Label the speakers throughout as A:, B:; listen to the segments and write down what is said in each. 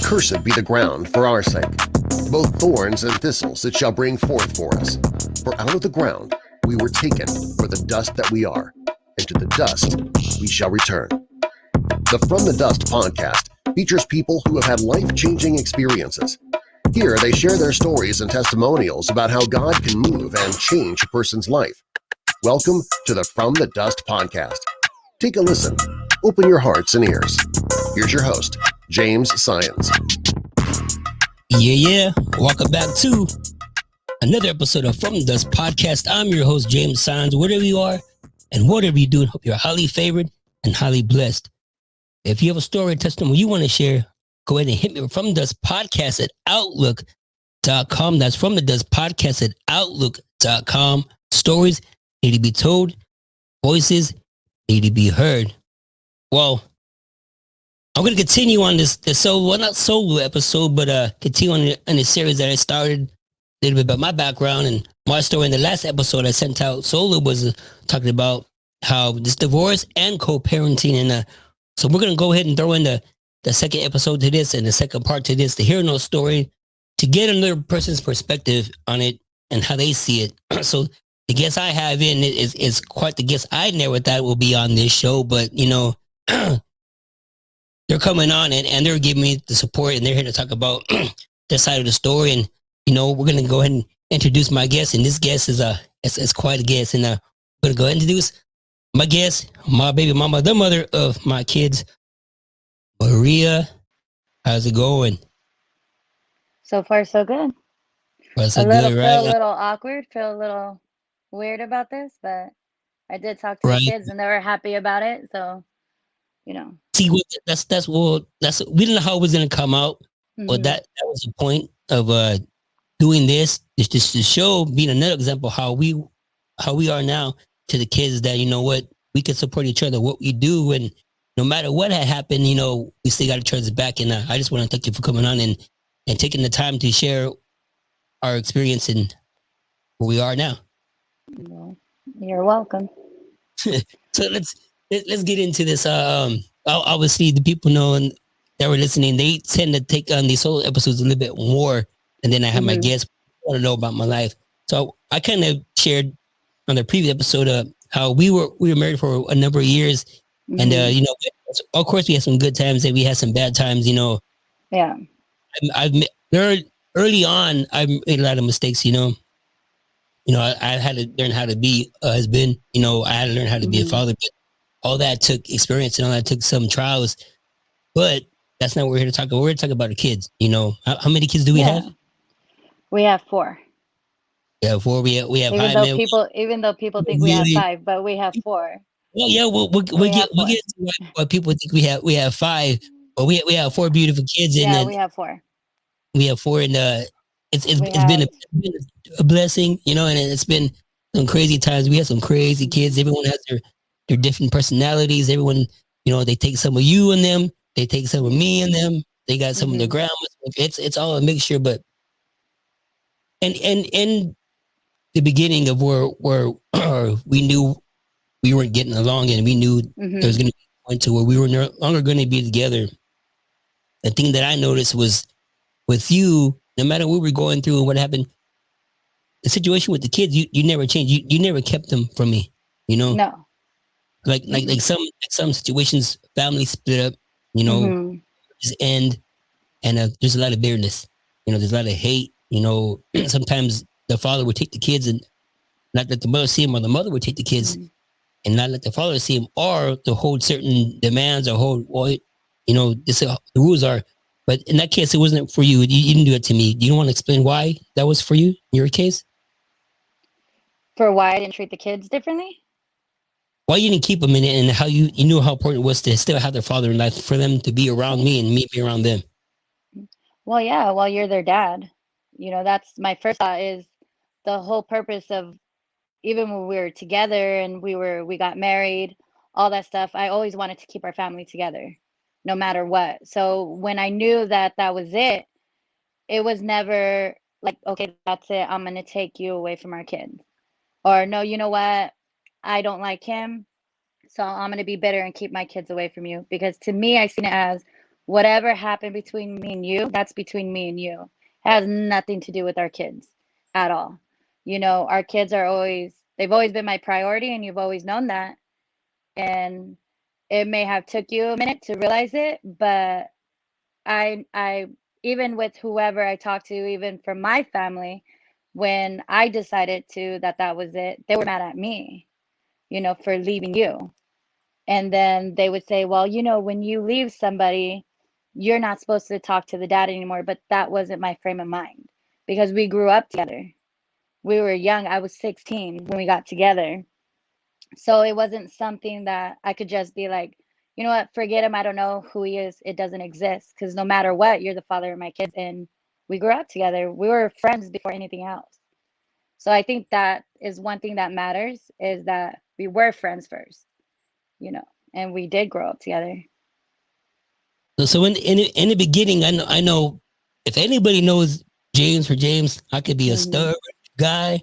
A: Cursed be the ground for our sake, both thorns and thistles it shall bring forth for us. For out of the ground we were taken for the dust that we are, and to the dust we shall return. The From the Dust podcast features people who have had life-changing experiences. Here they share their stories and testimonials about how God can move and change a person's life. Welcome to the From the Dust podcast. Take a listen. Open your hearts and ears. Here's your host, James Science.
B: Yeah. Welcome back to another episode of From the Dust podcast. I'm your host, James Science. Wherever you are and whatever you're doing, hope you're highly favored and highly blessed. If you have a story or testimony you want to share, go ahead and hit me from the Dust podcast at outlook.com. That's from the Dust podcast at outlook.com. Stories need to be told. Voices need to be heard. Well, I'm going to continue on this solo, well, not solo episode, but continue on the series that I started, a little bit about my background and my story. In the last episode I sent out solo was talking about how this divorce and co-parenting. And so we're going to go ahead and throw in the second episode to this and the second part to this, to hear no story, to get another person's perspective on it and how they see it. So the guest I have in is quite the guest I never thought will be on this show, but you know, they're coming on and they're giving me the support and they're here to talk about their side of the story. And, you know, we're going to go ahead and introduce my guest. And this guest is quite a guest. And I'm going to go ahead and introduce my guest, my baby mama, the mother of my kids, Maria. How's it going?
C: So far, so good.
B: Well, so good,
C: Feel
B: right?
C: a little awkward, feel a little weird about this, but I did talk to the
B: Right.
C: kids and they were happy about it. So, you know.
B: See, that's we didn't know how it was going to come out, but
C: Mhm.
B: that was the point of doing this. It's just to show, being another example how we are now to the kids, that you know what, we can support each other, what we do, and no matter what had happened, you know, we still got each other's back. And I just want to thank you for coming on and taking the time to share our experience and where we are now.
C: Well, you're welcome.
B: So let's get into this. Obviously, the people know and that were listening, they tend to take on these solo episodes a little bit more, and then I have my
C: Mhm.
B: guests want to know about my life. So I kind of shared on the previous episode how we were married for a number of years, and
C: Mhm.
B: you know, of course, we had some good times and we had some bad times. You know,
C: Yeah.
B: there early on, I made a lot of mistakes. You know, I had to learn how to be a husband. You know, I had to learn how to be a
C: Mhm.
B: father. But all that took experience and all that took some trials. But that's not what we're here to talk about. We're here to talk about the kids. You know, how many kids do we have?
C: Yeah. We have 4.
B: Yeah, 4. We have
C: Even
B: 5,
C: though
B: man.
C: people think we have
B: Really,
C: 5, but we have 4.
B: well, yeah,
C: We have
B: we'll
C: 4.
B: get to what people think we have 5, but we have 4 beautiful kids, and
C: Yeah,
B: then
C: we have 4.
B: we have 4, and
C: We
B: it's been
C: have
B: a blessing, you know, and it's been some crazy times. We have some crazy kids.
C: Mhm.
B: Everyone has their different personalities. Everyone, you know, they take some of you in them. They take some of me in them. They got some of their
C: Mhm.
B: grandmas. It's all a mixture. But and the beginning of where we knew we weren't getting along, and we knew there was
C: Mhm.
B: going to be a point to where we were no longer going to be together. The thing that I noticed was with you, no matter what we were going through and what happened, the situation with the kids, you never changed. You never kept them from me. You know,
C: No.
B: like
C: Mhm.
B: some situations, families split up. You know,
C: Mhm.
B: just end, and there's a lot of bitterness. You know, there's a lot of hate. You know, sometimes the father would take the kids and not let the mother see him, or the mother would take the kids
C: Mhm.
B: and not let the father see him, or to hold certain demands or hold what, you know, this the rules are. But in that case, it wasn't for you. You didn't do it to me. You don't want to explain why that was for you in your case?
C: For why I didn't treat the kids differently?
B: Why you didn't keep them in it, and how you knew how important it was to still have their father in life, for them to be around me and me be around them.
C: Well, yeah, well, you're their dad. That's my first thought is the whole purpose of even when we were together and we got married, all that stuff. I always wanted to keep our family together, no matter what. So when I knew that that was it was never like, okay, that's it. I'm gonna take you away from our kids. Or no, you know what? I don't like him, so I'm gonna be bitter and keep my kids away from you. Because to me, I seen it as Whatever happened between me and you, that's between me and you. It has nothing to do with our kids at all. You know, our kids are always, they've always been my priority, and you've always known that. And it may have took you a minute to realize it, but I even with whoever I talked to, even from my family, when I decided to that was it, they were mad at me, you know, for leaving you. And then they would say, well, you know, when you leave somebody, you're not supposed to talk to the dad anymore. But that wasn't my frame of mind because we grew up together. We were young. I was 16 when we got together. So it wasn't something that I could just be like, you know what, forget him. I don't know who he is. It doesn't exist. Because no matter what, you're the father of my kids. And we grew up together. We were friends before anything else. So I think that is one thing that matters is that we were friends first, you know, and we did grow up together.
B: So in the beginning, I know if anybody knows James for James, I could be a
C: Hmm.
B: stubborn guy.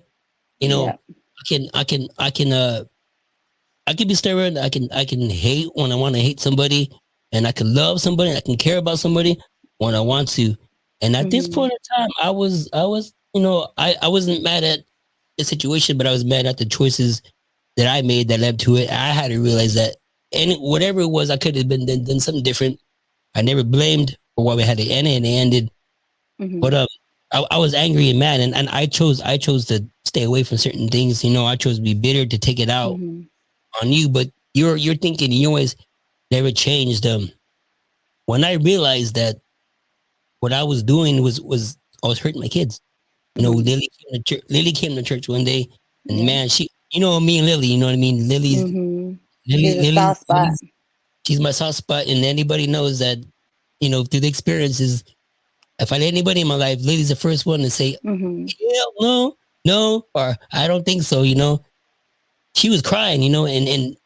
B: You know,
C: Yeah.
B: I can be stubborn. I can hate when I want to hate somebody, and I can love somebody. And I can care about somebody when I want to. And at this
C: Hmm.
B: point in time, I was, I wasn't mad at the situation, but I was mad at the choices that I made that led to it. I had to realize that, and whatever it was, I could have been done something different. I never blamed for why we had to end it, and it ended. But
C: Hmm.
B: I was angry and mad, and I chose to stay away from certain things. I chose to be bitter to take it out
C: Hmm.
B: on you. But you're thinking you always never changed. When I realized that what I was doing was I was hurting my kids.
C: Hmm.
B: Lily came to church one day, and
C: Yeah.
B: man, me and Lily. You know what I mean?
C: Hmm.
B: Lily,
C: She's a
B: Lily,
C: soft spot.
B: she's my soft spot, and anybody knows that. Through the experiences, if I had anybody in my life, Lily's the first one to say,
C: Hmm.
B: "Hell no, no," or "I don't think so." She was crying. And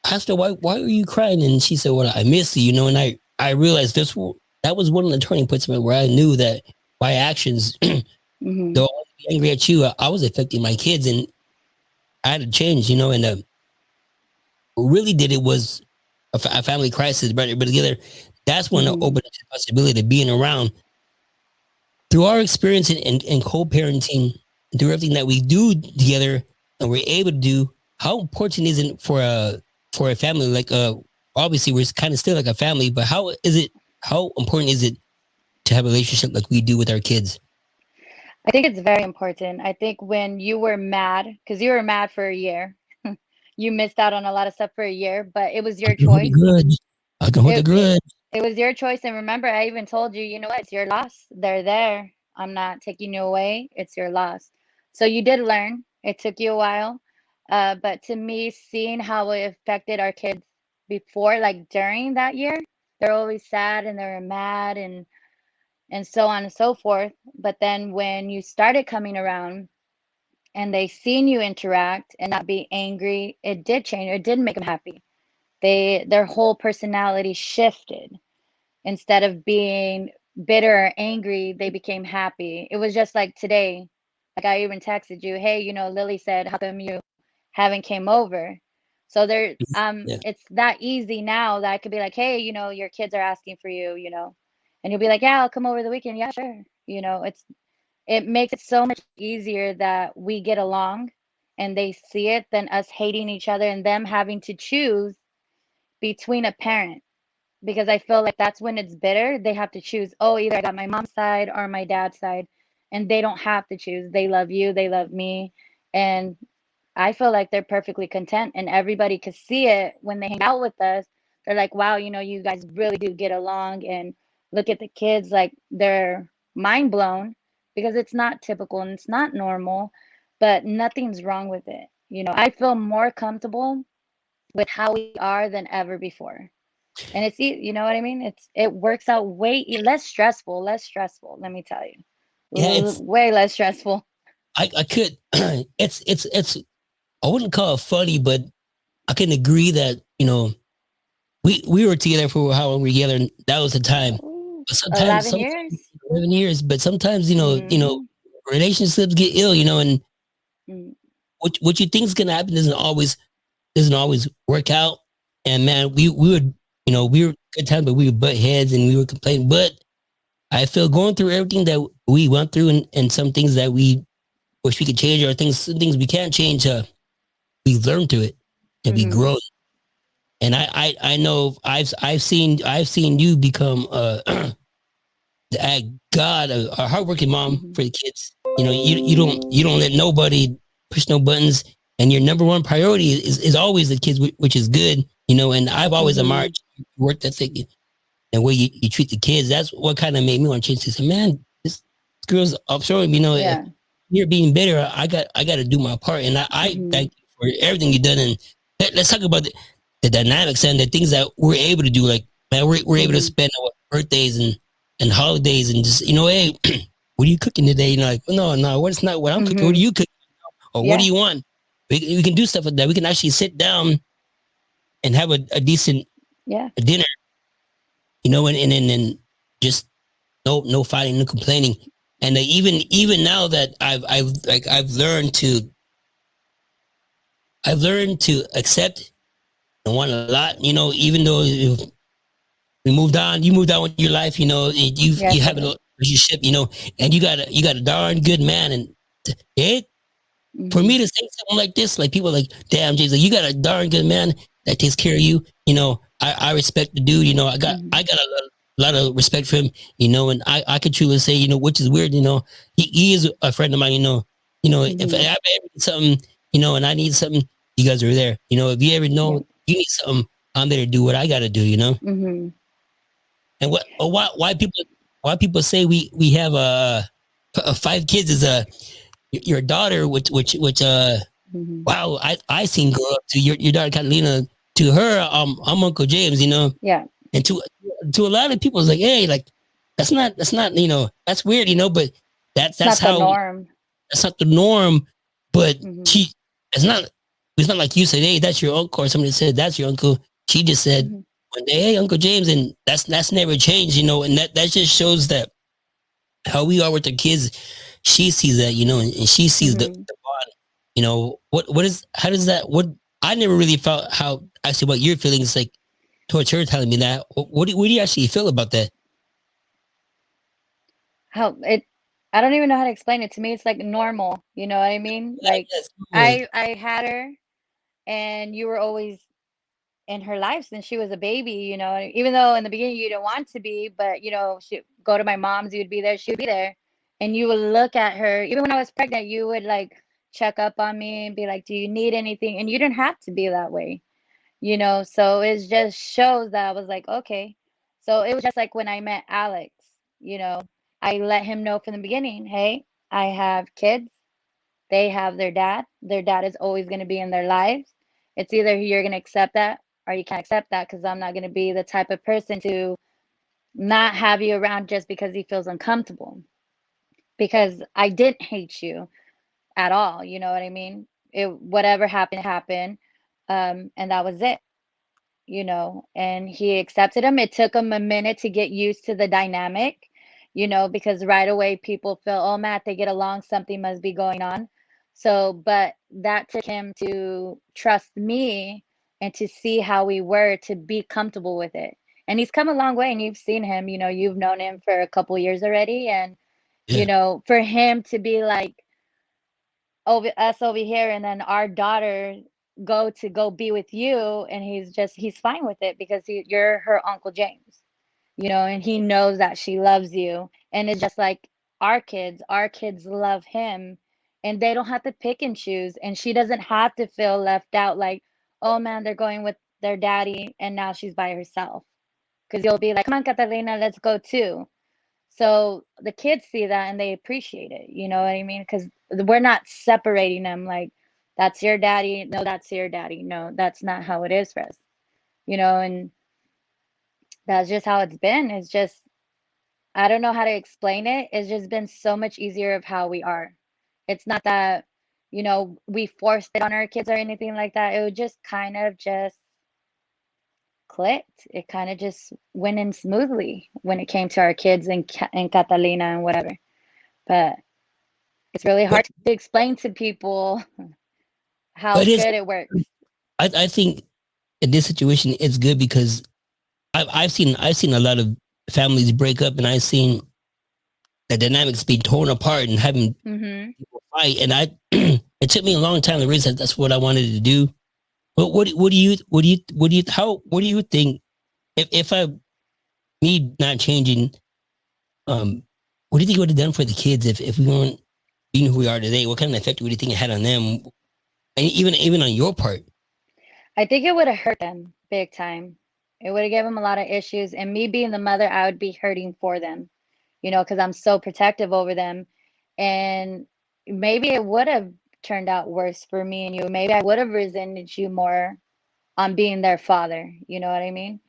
B: I asked her, why were you crying? And she said, well, I miss you. And I realized that was one of the turning points where I knew that my actions, though
C: Hmm.
B: I was angry at you, I was affecting my kids, and I had to change. And what really did it was a family crisis, but together, that's when it
C: Hmm.
B: opened up the possibility of being around through our experience in co-parenting, through everything that we do together and we're able to do. How important is it for a family? Like obviously we're kind of still like a family, but how important is it to have a relationship like we do with our kids?
C: I think it's very important. I think when you were mad, because you were mad for a year, you missed out on a lot of stuff for a year, but it was
B: I
C: your
B: can hold a
C: choice.
B: grudge. I can hold a
C: It
B: grudge.
C: it was your choice. And remember, I even told you, you know what, it's your loss. They're there. I'm not taking you away. It's your loss. So you did learn. It took you a while. But to me, seeing how it affected our kids before, like during that year, they're always sad and they're mad and so on and so forth. But then when you started coming around and they seen you interact and not be angry, it did change. It did make them happy. Their whole personality shifted. Instead of being bitter or angry, they became happy. It was just like today. Like I even texted you, hey, you know, Lily said, how come you haven't came over? So there,
B: Yeah.
C: it's that easy now that I could be like, hey, you know, your kids are asking for you, you know, and you'll be like, yeah, I'll come over the weekend. Yeah, sure. You know, it makes it so much easier that we get along and they see it than us hating each other and them having to choose between a parent, because I feel like that's when it's bitter. They have to choose, oh, either I got my mom's side or my dad's side, and they don't have to choose. They love you, they love me, and I feel like they're perfectly content, and everybody could see it when they hang out with us. They're like, wow, you know, you guys really do get along, and look at the kids, like they're mind blown because it's not typical and it's not normal, but nothing's wrong with it. You know, I feel more comfortable with how we are than ever before. And you know what I mean? It works out way less stressful, let me tell you.
B: Yeah, it's
C: Way less stressful.
B: I could it's I wouldn't call it funny, but I can agree that, we were together for how long we were together, and that was the time.
C: Oh,
B: But sometimes
C: 11 years.
B: 11 years, but sometimes
C: Mm,
B: relationships get ill, and
C: mm,
B: what you think is gonna happen doesn't always work out. And man, we would we were good time, but we would butt heads and we were complaining. But I feel going through everything that we went through and some things that we wish we could change or things we can't change, we learn to it and we
C: Mhm.
B: grow. And I know I've seen you become God, a hardworking mom
C: Mhm.
B: for the kids. You know, you don't let nobody push no buttons, and your number one priority is always the kids, which is good. You know, and I've always admired
C: Mhm.
B: your work ethic and way you treat the kids. That's what kind of made me want to change. This, man, this girl's offshore. You know, if
C: Yeah.
B: you're being better, I got to do my part, and I
C: Mhm.
B: thank you for everything you've done. And let's talk about the dynamics and the things that we're able to do. Like, man, we're able to
C: Mhm.
B: spend birthdays and holidays and just, you know, hey, what are you cooking today? You know, like, no, what's not what I'm cooking. What are
C: Mhm.
B: you cooking? Or what do
C: Yeah.
B: you want? We can do stuff like that. We can actually sit down and have a decent
C: Yeah.
B: dinner, you know, and just no fighting, no complaining. And even now that I've learned to accept and want a lot, you know, even though we moved on, you moved on with your life, you know, you
C: Yes, I
B: have a
C: did.
B: relationship, you know, and you got a darn good man, and it for
C: Mhm.
B: me to say something like this, like people are like, damn, Jay's like, you got a darn good man that takes care of you. You know, I respect the dude. You know,
C: Mhm.
B: I got lot of respect for him. You know, and I could truly say, you know, which is weird. You know, he is a friend of mine. You know, if I
C: Mhm.
B: ever need something, you know, and I need something, you guys are there. You know, if you ever
C: Yeah.
B: know you need something, I'm there to do what I got to do. You know,
C: Mhm.
B: and why people say we have five kids is your daughter, which
C: Mhm.
B: wow, I seen grow up to your daughter Catalina. To her, I'm Uncle James, you know,
C: Yeah.
B: and to a lot of people, it's like, hey, like that's not you know that's weird, you know, but
C: It's
B: that's
C: not the
B: how
C: norm.
B: that's not the norm. But
C: Mhm.
B: she, it's not it's not like you said, hey, that's your uncle, or somebody said that's your uncle. She just said
C: Mhm.
B: one day, hey, Uncle James, and that's never changed, you know, and that just shows that how we are with the kids. She sees that, you know, and she sees
C: Mhm.
B: the bond. You know, what is how does that what I never really felt how actually what your feelings like towards her telling me that. What do you actually feel about that?
C: How it I don't even know how to explain it. To me, it's like normal, you know what I mean? Like
B: Yes, totally.
C: I had her and you were always in her life since she was a baby, you know, even though in the beginning you didn't want to be, but you know, she go to my mom's, you'd be there, she would be there. And you would look at her, even when I was pregnant, you would like check up on me and be like, do you need anything? And you didn't have to be that way, you know. So it just shows that I was like, okay. So it was just like when I met Alex, you know, I let him know from the beginning, hey, I have kids, they have their dad. Their dad is always going to be in their lives. It's either you're going to accept that or you can't accept that because I'm not going to be the type of person to not have you around just because he feels uncomfortable. Because I didn't hate you at all. You know what I mean? It whatever happened happened, and that was it. You know, and he accepted him. It took him a minute to get used to the dynamic, you know, because right away people feel, oh, Matt, they get along, something must be going on. So, but that took him to trust me and to see how we were to be comfortable with it. And he's come a long way, and you've seen him, you know, you've known him for a couple years already. And, you
B: Yeah,
C: know, for him to be like, over us over here and then our daughter go be with you, and he's fine with it because you're her Uncle James, you know, and he knows that she loves you. And it's just like our kids love him, and they don't have to pick and choose, and she doesn't have to feel left out like, oh man, they're going with their daddy and now she's by herself, because you'll be like, come on, Catalina, let's go too. So the kids see that and they appreciate it, you know what I mean? Because we're not separating them like, that's your daddy. No, that's your daddy. No, that's not how it is for us, you know, and that's just how it's been. It's just, I don't know how to explain it. It's just been so much easier of how we are. It's not that, you know, we forced it on our kids or anything like that. It would just kind of just clicked. It kind of just went in smoothly when it came to our kids and Catalina and whatever. But it's really
B: but
C: hard to explain to people how
B: but it's
C: good it works.
B: I think in this situation it's good because I've seen a lot of families break up, and I've seen the dynamics be torn apart and having
C: Mm-hmm.
B: people fight. And I, it took me a long time to realize that that's what I wanted to do. But what do you think if I me not changing, what do you think it would have done for the kids if we weren't being who we are today? What kind of effect would you think it had on them, and even on your part?
C: I think it would have hurt them big time. It would have given them a lot of issues. And me being the mother, I would be hurting for them, because I'm so protective over them. And maybe it would have turned out worse for me and you. Maybe I would have resented you more on being their father. You know what I mean?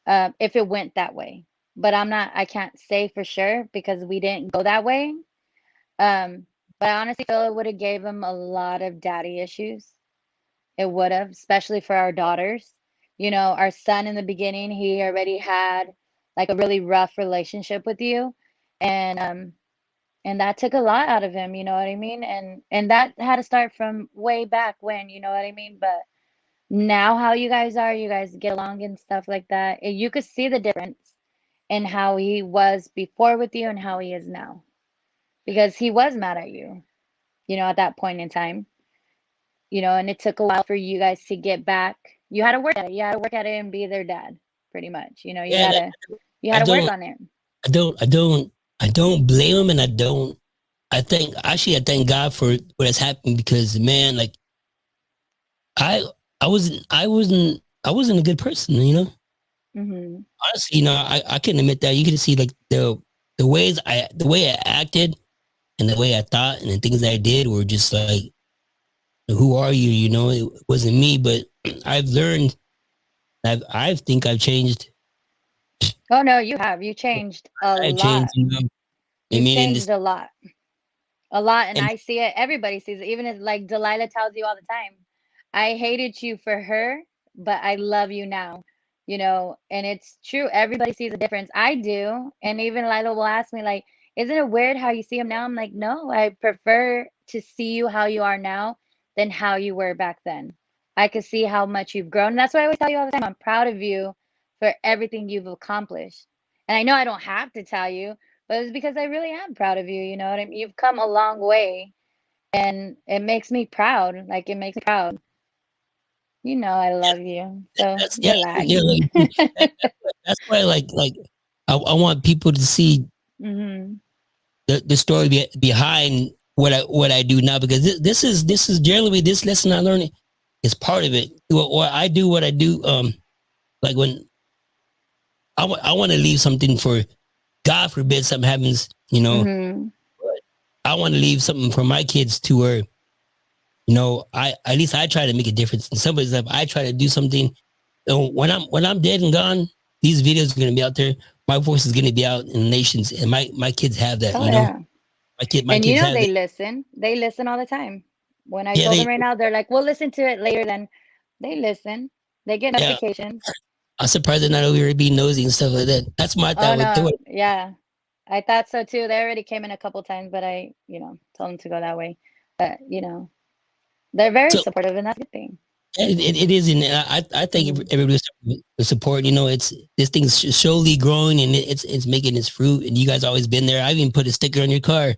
C: If it went that way. But I can't say for sure because we didn't go that way. Um, but I honestly feel it would have gave them a lot of daddy issues. It would have, especially for our daughters. Our son in the beginning, he already had like a really rough relationship with you. And that took a lot out of him, you know what I mean? And that had to start from way back when, you know what I mean? But now how you guys get along and stuff like that. You could see the difference in how he was before with you and how he is now. Because he was mad at you, at that point in time. And it took a while for you guys to get back. You had to work at it. You had to work at it and be their dad, pretty much. You
B: Yeah,
C: had
B: and
C: to you
B: I
C: had to work
B: don't,
C: on it.
B: I don't, I don't, I don't blame him, and I don't. I thank God for what has happened because man, like I, I wasn't a good person, you know.
C: Hmm.
B: Honestly, I can admit that. You can see like the way I acted and the way I thought and the things that I did were just like, who are you? You know, it wasn't me, but I've learned. I think I've changed.
C: Oh no, you have. You changed a
B: I've changed.
C: lot.
B: You know, I
C: You've
B: mean, in this,
C: changed a lot. A lot, and
B: and
C: I see it. Everybody sees it. Even as like Delilah tells you all the time, I hated you for her, but I love you now. And it's true. Everybody sees a difference. I do, and even Lila will ask me like, "Isn't it weird how you see him now?" I'm like, "No, I prefer to see you how you are now than how you were back then. I could see how much you've grown. And that's why I always tell you all the time. I'm proud of you for everything you've accomplished. And I know I don't have to tell you, but it's because I really am proud of you. You know what I mean? You've come a long way, and it makes me proud. Like, it makes me proud. I love you. So
B: that's yeah,
C: relax.
B: yeah. Like, that's why, like, I want people to see
C: Hmm.
B: the story behind what I do now because this is generally this lesson I learned is part of it. Or I do what I do. Like when I want to leave something for God forbid something happens. You know,
C: Hmm.
B: I want to leave something for my kids to where I at least I try to make a difference in somebody's life. I try to do something. When I'm dead and gone, these videos are going to be out there. My voice is going to be out in the nations, and my kids have that.
C: Oh
B: You know,
C: yeah.
B: my
C: And
B: kids have
C: they
B: that.
C: listen. They listen all the time. When I
B: Yeah,
C: told them right now, they're like, "We'll listen to it later." Then they listen. They get
B: yeah.
C: notifications.
B: I'm surprised they're not over here being nosy and stuff like that. That's my
C: Oh
B: thought with
C: no,
B: it.
C: yeah. I thought so too. They already came in a couple times, but I, told them to go that way. But, they're very
B: So
C: supportive, and that's a good thing.
B: it is, and I think
C: Hmm.
B: everybody's support. You know, it's this thing's slowly growing and it's making its fruit. And you guys always been there. I even put a sticker on your car,
C: It's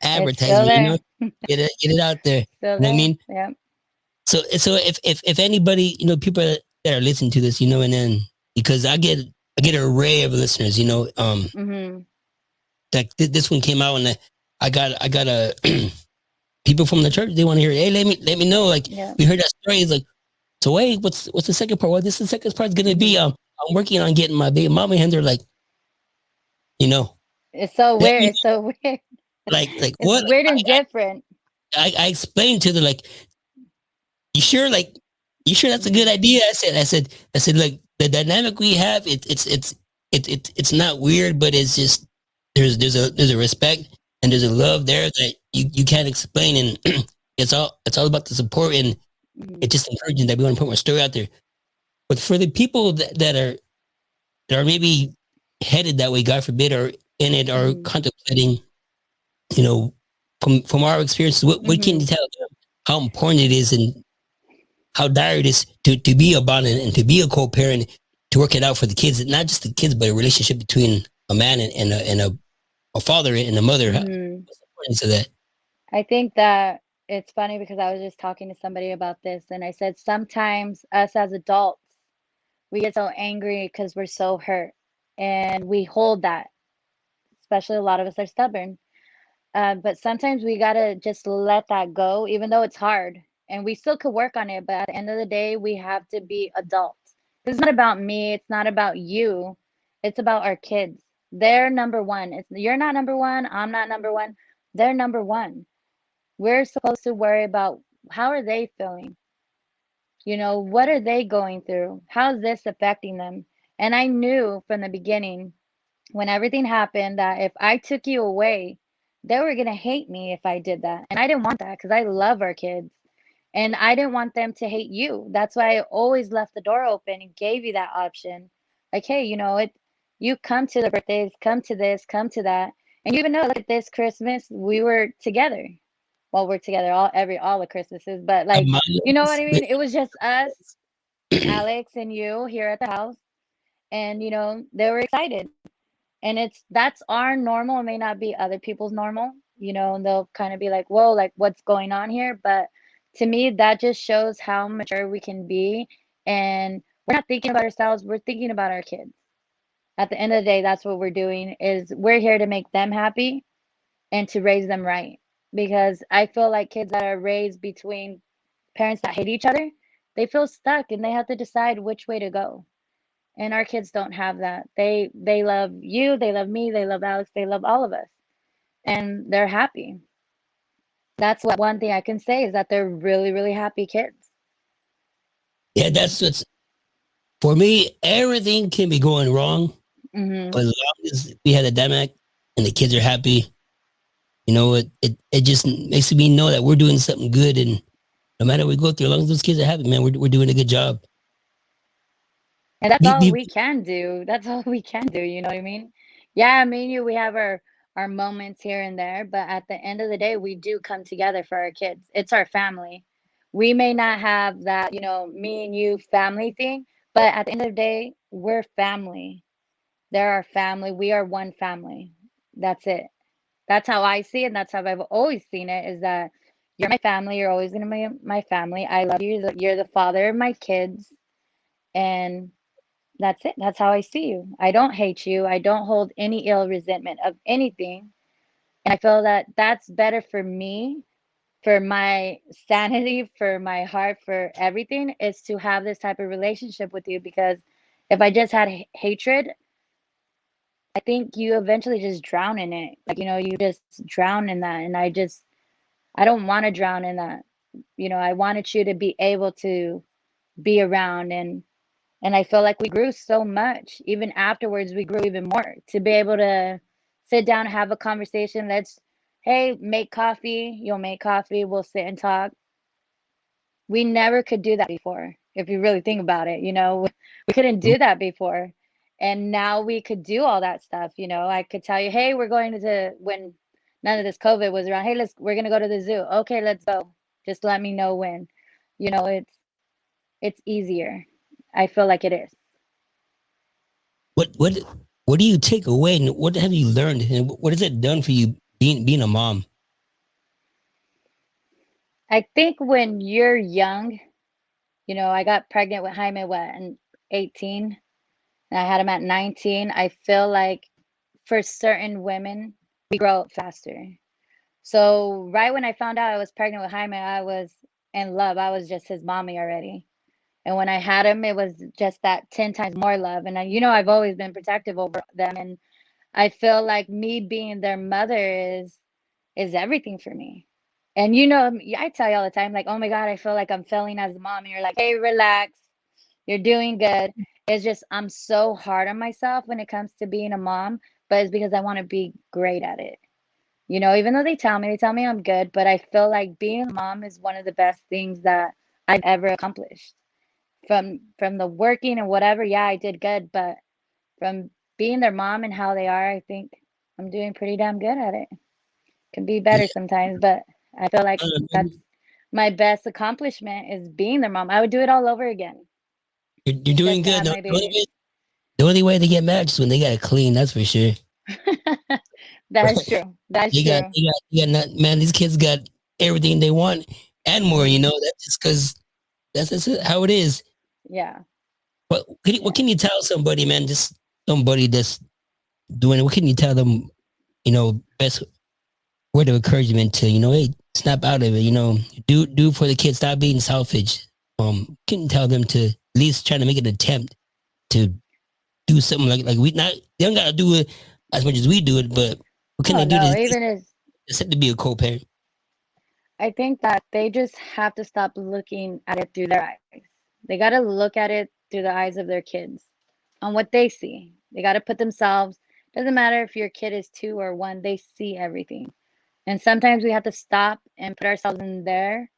C: still
B: advertisement. You know,
C: there.
B: get it out there.
C: Still
B: You know what I
C: there.
B: mean?
C: Yeah.
B: So if anybody people that are listening to this, and then because I get an array of listeners.
C: Hmm.
B: Like this one came out and I got a people from the church they want to hear. Hey, let me know. Like
C: Yeah.
B: we heard that story. It's like so. Wait, what's the second part? What this the second part's gonna be?
C: Hmm.
B: I'm working on getting my baby mama, and they're like, you know,
C: It's so
B: let
C: weird.
B: me
C: It's so weird.
B: like
C: It's
B: what?
C: weird and different.
B: I explained to them like you sure you sure that's a good
C: Hmm.
B: idea? I said like the dynamic we have it's not weird, but it's just there's a respect and there's a love there that you can't explain, and it's all about the support, and
C: Hmm.
B: it's just encouraging that we want to put our story out there. But for the people that are maybe headed that way, God forbid, or in it or
C: Hmm.
B: contemplating, you know, from our experiences, what can you
C: Hmm.
B: tell them how important it is and how dire it is to be a bond and to be a co-parent to work it out for the kids, not just the kids, but a relationship between a man and a father and a mother.
C: Hmm.
B: What's the importance of that?
C: I think that it's funny because I was just talking to somebody about this, and I said sometimes us as adults, we get so angry because we're so hurt, and we hold that. Especially a lot of us are stubborn. But sometimes we gotta just let that go, even though it's hard. And we still could work on it, but at the end of the day, we have to be adults. It's not about me, it's not about you, it's about our kids. They're number one. You're not number one, I'm not number one. They're number one. We're supposed to worry about how are they feeling? What are they going through? How's this affecting them? And I knew from the beginning when everything happened that if I took you away, they were going to hate me if I did that. And I didn't want that because I love our kids and I didn't want them to hate you. That's why I always left the door open and gave you that option. Like, hey, you come to the birthdays, come to this, come to that. And you even know, look at this Christmas, we were together. Well, we're together all the Christmases, but
B: A
C: like, you know what
B: mindless
C: I mean? It was just us, Alex and you here at the house. And, they were excited and that's our normal. It may not be other people's normal, and they'll kind of be like, whoa, like what's going on here? But to me, that just shows how mature we can be. And we're not thinking about ourselves, we're thinking about our kids. At the end of the day, that's what we're doing is we're here to make them happy and to raise them right. Because I feel like kids that are raised between parents that hate each other, they feel stuck and they have to decide which way to go. And our kids don't have that. They love you, they love me, they love Alex, they love all of us. And they're happy. That's what one thing I can say is that they're really, really happy kids.
B: Yeah, that's what's for me. Everything can be going wrong,
C: Hmm.
B: but as long as we had a dynamic and the kids are happy, it just makes me know that we're doing something good. And no matter what we go through, as long as those kids are happy, man, we're doing a good job.
C: And that's
B: We,
C: all
B: we,
C: we can do. That's all we can do, you know what I mean? Yeah, me and you, we have our moments here and there, but at the end of the day, we do come together for our kids. It's our family. We may not have that, me and you family thing, but at the end of the day, we're family. They're our family. We are one family. That's it. That's how I see it. And that's how I've always seen it is that you're my family. You're always going to be my family. I love you. You're the father of my kids. And that's it. That's how I see you. I don't hate you. I don't hold any ill resentment of anything. And I feel that that's better for me, for my sanity, for my heart, for everything, is to have this type of relationship with you because if I just had hatred, I think you eventually just drown in it. Like, you just drown in that. And I don't want to drown in that. I wanted you to be able to be around and I feel like we grew so much. Even afterwards, we grew even more to be able to sit down and have a conversation. Hey, make coffee. You'll make coffee. We'll sit and talk. We never could do that before. If you really think about it, we couldn't do that before. And now we could do all that stuff. I could tell you, hey, we're going to, when none of this COVID was around, hey, we're going to go to the zoo. Okay, let's go. Just let me know when. It's easier. I feel like it is.
B: what what what do you take away, and what have you learned, and what has it done for you being a mom?
C: I think when you're young, I got pregnant with Jaime, what, in 18, and I had him at 19. I feel like for certain women, we grow up faster. So right when I found out I was pregnant with Jaime, I was in love. I was just his mommy already. And when I had him, it was just that 10 times more love. And I've always been protective over them. And I feel like me being their mother is everything for me. And I tell you all the time, like, oh my God, I feel like I'm failing as a mom. And you're like, hey, relax. You're doing good. It's just I'm so hard on myself when it comes to being a mom, but it's because I want to be great at it. Even though they tell me I'm good, but I feel like being a mom is one of the best things that I've ever accomplished. From the working and whatever, yeah, I did good, but from being their mom and how they are, I think I'm doing pretty damn good at it. Can be better sometimes, but I feel like that's my best accomplishment is being their mom. I would do it all over again
B: You're doing
C: just to
B: good.
C: have
B: No,
C: my baby.
B: only way they get mad is when they gotta clean. That's for sure.
C: That's true. That's true.
B: Man. These kids got everything they want and more.
C: Hmm.
B: That's just because that's just how it is.
C: Yeah.
B: But what
C: Yeah.
B: can you tell somebody, man? Just somebody that's doing it. What can you tell them? Best word of encouragement to hey, snap out of it. Do for the kids. Stop being selfish. Can you tell them to at least try to make an attempt to do something like we not. They don't gotta do it as much as we do it, but what can
C: Oh
B: they do
C: no,
B: to
C: even as
B: just to be a co-parent?
C: I think that they just have to stop looking at it through their eyes. They got to look at it through the eyes of their kids on what they see. They got to put themselves, doesn't matter if your kid is 2 or 1, they see everything. And sometimes we have to stop and put ourselves in their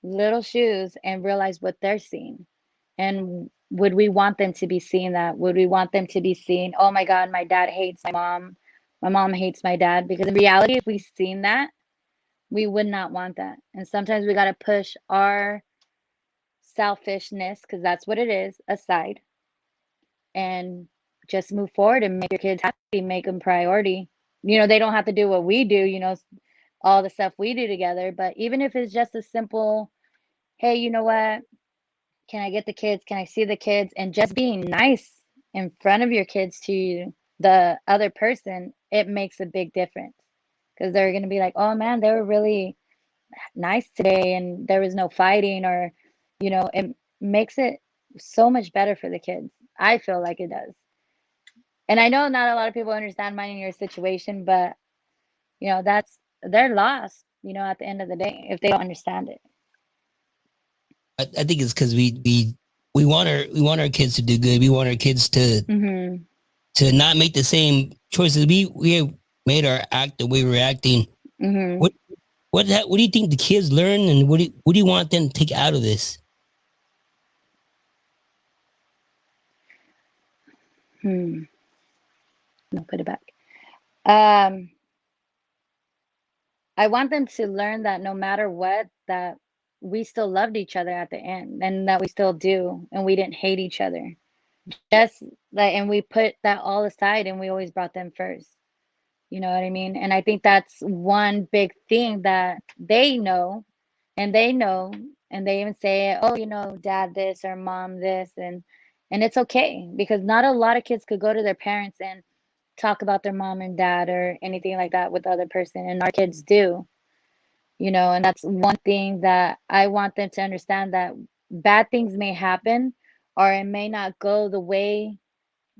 C: little shoes and realize what they're seeing. And would we want them to be seeing that? Would we want them to be seeing, oh my God, my dad hates my mom hates my dad? Because in reality, if we've seen that, we would not want that. And sometimes we got to push our selfishness, because that's what it is, aside and just move forward and make your kids happy, make them priority. They don't have to do what we do, all the stuff we do together. But even if it's just a simple, hey, you know what? Can I get the kids? Can I see the kids? And just being nice in front of your kids to the other person, it makes a big difference because they're going to be like, oh man, they were really nice today and there was no fighting, or it makes it so much better for the kids. I feel like it does. And I know not a lot of people understand mine in your situation, but that's they're lost, at the end of the day if they don't understand it.
B: I think it's because we want our kids to do good. We want our kids to
C: Mhm.
B: not make the same choices we have made our act the way we're acting.
C: Mhm.
B: What what do you think the kids learn, and what do you want them to take out of this?
C: Hmm. No, put it back. um I want them to learn that no matter what, that we still loved each other at the end, and that we still do, and we didn't hate each other. Just like, and we put that all aside and we always brought them first. You know what I mean? And I think that's one big thing that they know, and they know, and they even say, "Oh, dad this or mom this," and it's okay because not a lot of kids could go to their parents and talk about their mom and dad or anything like that with the other person, and our kids do. And that's one thing that I want them to understand, that bad things may happen or it may not go the way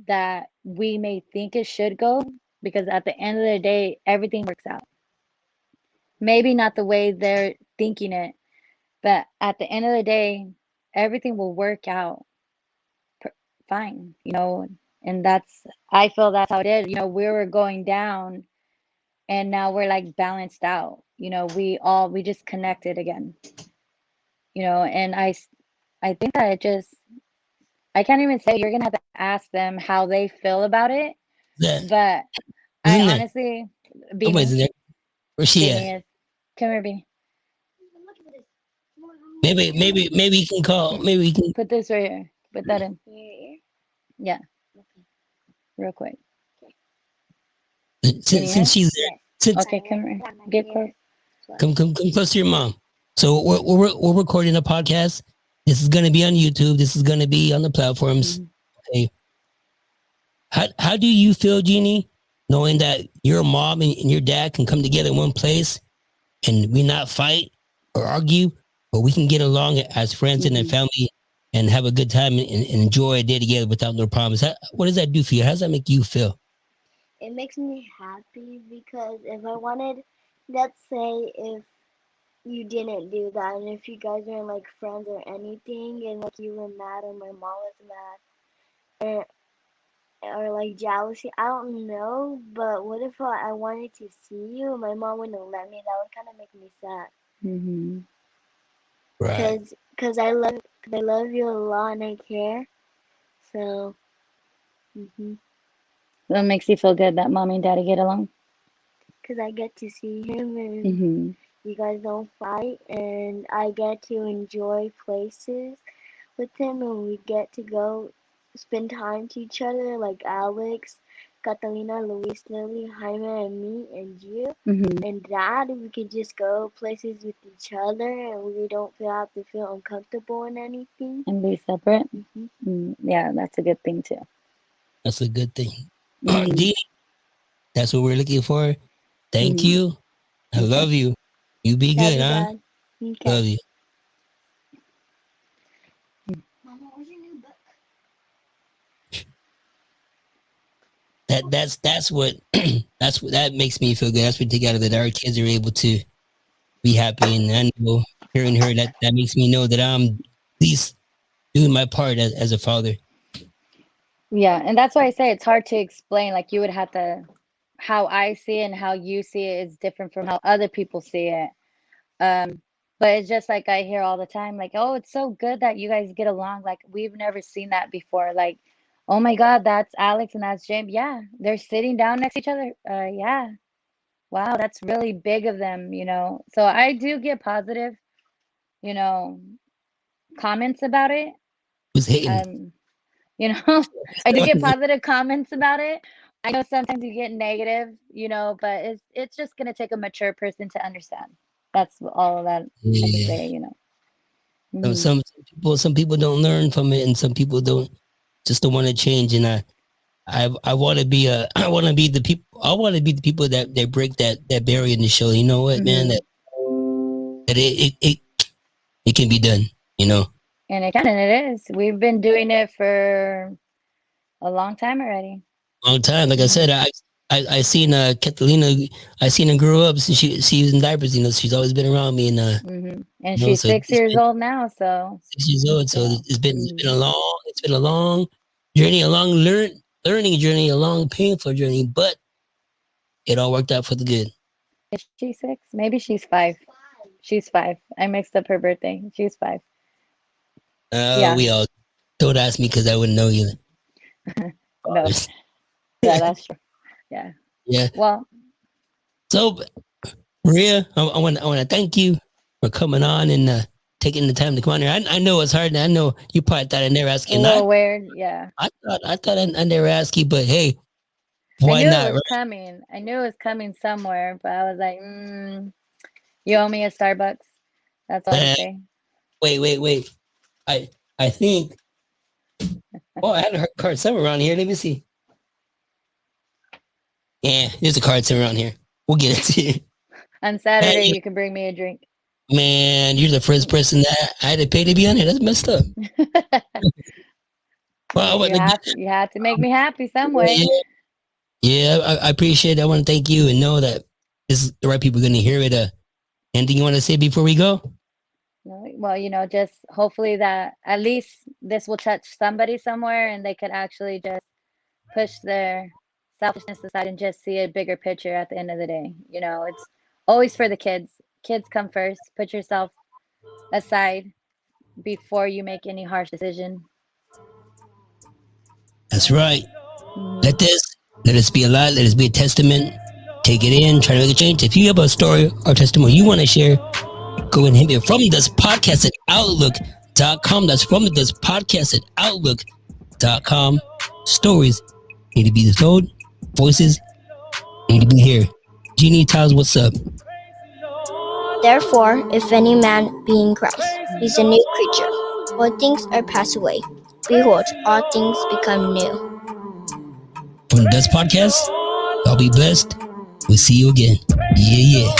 C: that we may think it should go, because at the end of the day, everything works out. Maybe not the way they're thinking it, but at the end of the day, everything will work out fine, and I feel that's how it is. We were going down and now we're like balanced out. We just connected again, and I think that I can't even say, you're gonna have to ask them how they feel about it.
B: That
C: But I
B: isn't there?
C: honestly,
B: Somebody's
C: Beanie,
B: in there. Where's she at?
C: Beanie is, come here, Beanie.
B: Maybe you can call.
C: Here,
B: Maybe you can.
C: put this right here. Put that in. Yeah, real quick.
B: Since,
C: Beanie
B: since
C: here.
B: she's there,
C: Okay, come here. Get close.
B: come close to your mom. So we're recording a podcast. This is going to be on YouTube. This is going to be on the platforms.
C: Mhm.
B: Okay. How do you feel, Jeannie, knowing that your mom and your dad can come together in one place and we not fight or argue, but we can get along as friends and a
C: Mhm.
B: family and have a good time and enjoy a day together without no problems? What does that do for you? How does that make you feel?
D: It makes me happy because if I wanted, let's say if you didn't do that and if you guys weren't like friends or anything and like you were mad or my mom was mad or like jealousy, I don't know, but what if I wanted to see you and my mom wouldn't let me? That would kind of make me sad.
C: Mhm.
B: Right.
D: Cause I love you a lot and I care. So, mhm.
C: So it makes you feel good that mommy and daddy get along.
D: Cause I get to see him and
C: Mhm.
D: you guys don't fight and I get to enjoy places with him and we get to go. spend time to each other, like Alex, Catalina, Luis, Lily, Jaime, and me, and you.
C: Mm-hmm.
D: And Dad, we could just go places with each other, and we don't have to feel uncomfortable in anything.
C: And be separate.
D: Hmm.
C: Yeah, that's a good thing too.
B: That's a good thing.
C: Mm-hmm.
B: Dee, that's what we're looking for. Thank
C: Mm-hmm.
B: you. I
C: Okay.
B: love you. You be
D: Love
B: good,
D: you,
B: huh?
D: Dad. Okay.
B: Love you.
D: Mama, where's your new book?
B: That's what that makes me feel good. That's what take out of it. Our kids are able to be happy, and I know hearing her that makes me know that I'm at least doing my part as a father.
C: Yeah, and that's why I say it's hard to explain. Like you would have to, how I see it and how you see it is different from how other people see it. Um, but it's just like I hear all the time, like, oh, it's so good that you guys get along. Like we've never seen that before. Like, oh my God, that's Alex and that's James. Yeah, they're sitting down next to each other. Yeah. Wow, that's really big of them, you know. So I do get positive, you know, comments about it.
B: Who's hating?
C: Um, you know, I do get positive comments about it. I know sometimes you get negative, you know, but it's just gonna take a mature person to understand. That's all that I can
B: Yeah.
C: say, you know.
B: Some,
C: Mhm.
B: some some people don't learn from it, and some people don't want to change. And I want to be I want to be the people. I want to be the people that break that barrier and show. You know what, man?
C: Mhm.
B: That it can be done. You know,
C: And it can, and it is. We've been doing it for a long time already.
B: long time. Like I said,
C: Mhm.
B: I seen Catalina. I seen her grow up since she was in diapers. You know, she's always been around me, and
C: Mhm. And
B: you know,
C: she's
B: so
C: 6 years
B: been
C: old now, so
B: 6 years old. So
C: yeah.
B: it's been a long journey, a long learning journey, a long painful journey, but it all worked out for the good.
C: Is she 6? Maybe she's 5. She's 5. I mixed up her birthday. She's 5. Yeah.
B: We all don't ask me because I wouldn't know you.
C: No. Yeah, that's true. Yeah.
B: Yeah.
C: Well,
B: So Maria, I want to thank you for coming on and taking the time to come on here. I know it's hard. And I know you probably thought I never asked
C: a
B: you, and I
C: little weird. Yeah.
B: I thought I never asked you, but hey,
C: I
B: why
C: knew it
B: not?
C: was
B: Right?
C: coming. I knew it was coming somewhere, but I was like, you owe me a Starbucks. That's all I
B: Uh,
C: say.
B: wait. I I think. Oh, I had a card somewhere around here. Let me see. Yeah, there's a card somewhere around here. We'll get it to you.
C: On Saturday,
B: Hey,
C: you can bring me a drink.
B: man, you're the first person that I had to pay to be on here. That's messed up. Well, I want to,
C: You have to make me happy some way.
B: yeah, yeah, I appreciate it. I want to thank you and know that this is the right people going to hear it. Anything you want to say before we go?
C: Well, you know, just hopefully that at least this will touch somebody somewhere and they could actually just push their selfishness aside and just see a bigger picture at the end of the day. You know, it's always for the kids. Kids come first. Put yourself aside before you make any harsh decision.
B: That's right.
C: Hmm.
B: Let this, let us be a light. Let us be a testament. Take it in, try to make a change. If you have a story or testimony you want to share, go and hit me from this podcast at outlook.com. That's from this podcast at outlook.com. Stories need to be told. Voices need to be heard. Jeannie tells what's up.
E: Therefore, if any man be in Christ, he is a new creature. All things are passed away. Behold, all things become new.
B: From this podcast, y'all be blessed. We'll see you again. Yeah.